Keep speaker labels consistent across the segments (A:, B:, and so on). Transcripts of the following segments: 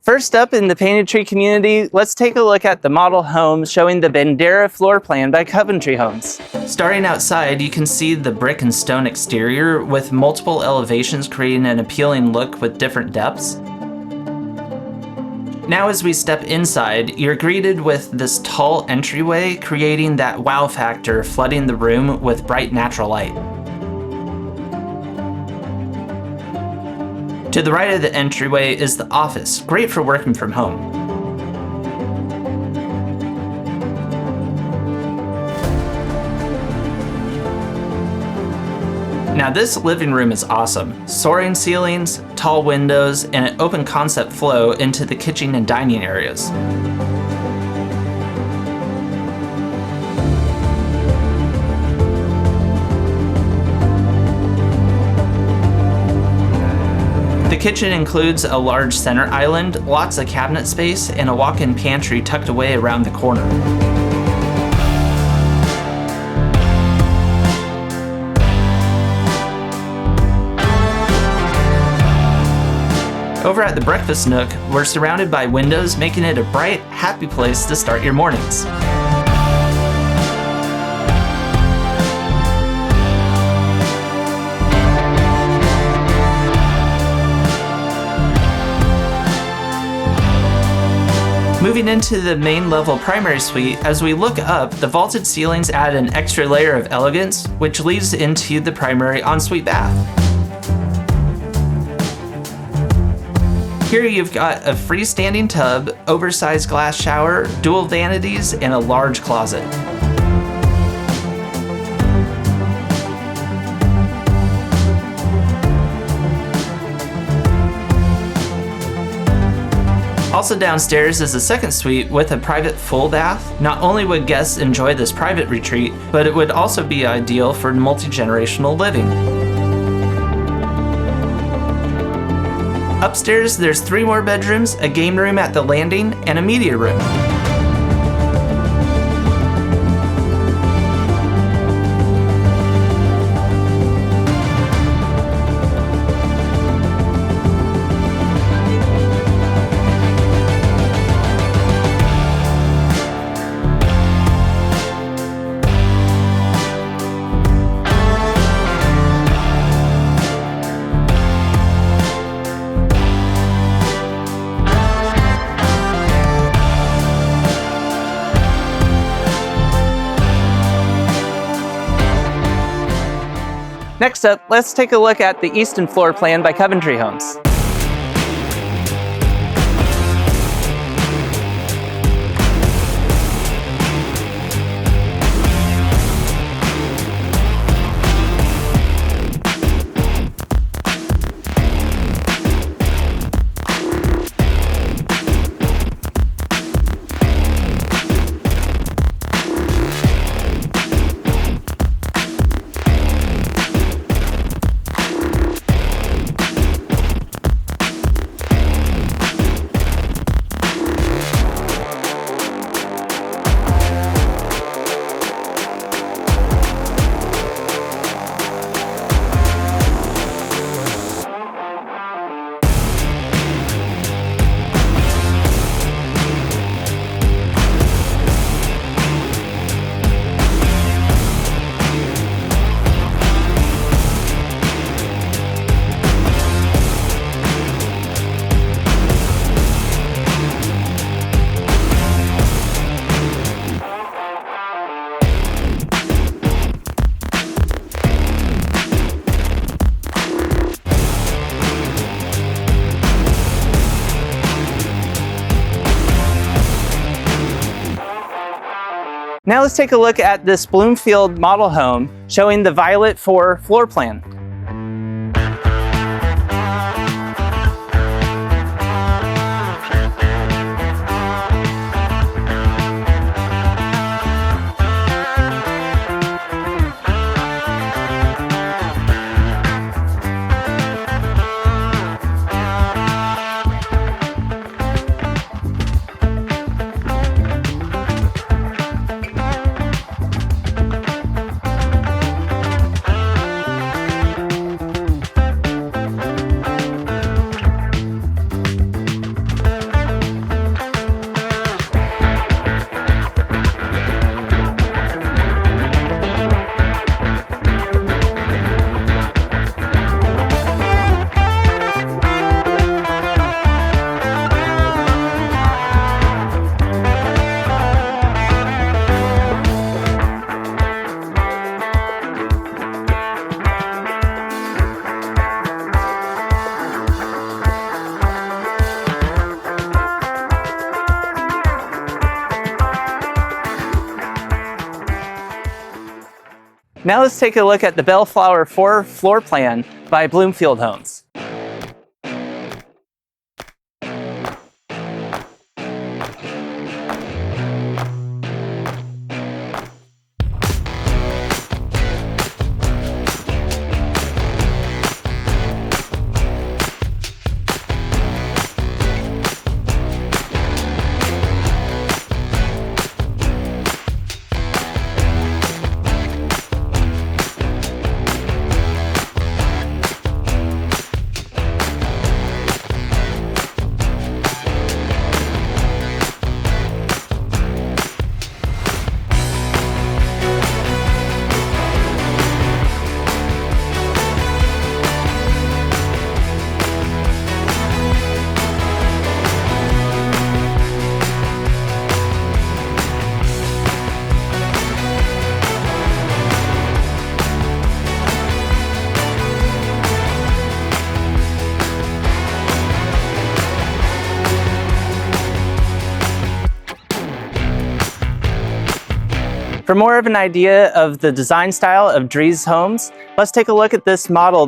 A: First up in the Painted Tree community, let's take a look at the model home showing the Bandera floor plan by Coventry Homes. Starting outside, you can see the brick and stone exterior with multiple elevations creating an appealing look with different depths. Now as we step inside, you're greeted with this tall entryway, creating that wow factor, flooding the room with bright natural light. To the right of the entryway is the office, great for working from home. Now this living room is awesome. Soaring ceilings, tall windows, and an open concept flow into the kitchen and dining areas. The kitchen includes a large center island, lots of cabinet space, and a walk-in pantry tucked away around the corner. Over at the breakfast nook, we're surrounded by windows, making it a bright, happy place to start your mornings. Moving into the main level primary suite, as we look up, the vaulted ceilings add an extra layer of elegance, which leads into the primary ensuite bath. Here you've got a freestanding tub, oversized glass shower, dual vanities, and a large closet. Also downstairs is a second suite with a private full bath. Not only would guests enjoy this private retreat, but it would also be ideal for multi-generational living. Upstairs, there's 3 more bedrooms, a game room at the landing, and a media room. Next up, let's take a look at the Easton floor plan by Coventry Homes. Now let's take a look at this Bloomfield model home showing the Violet 4 floor plan. Now let's take a look at the Bellflower 4 floor plan by Bloomfield Homes. For more of an idea of the design style of Drees Homes, let's take a look at this model.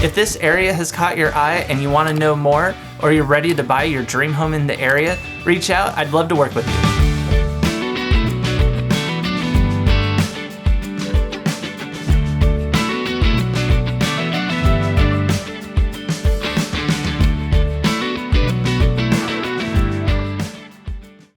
A: If this area has caught your eye and you want to know more, or you're ready to buy your dream home in the area, reach out. I'd love to work with you.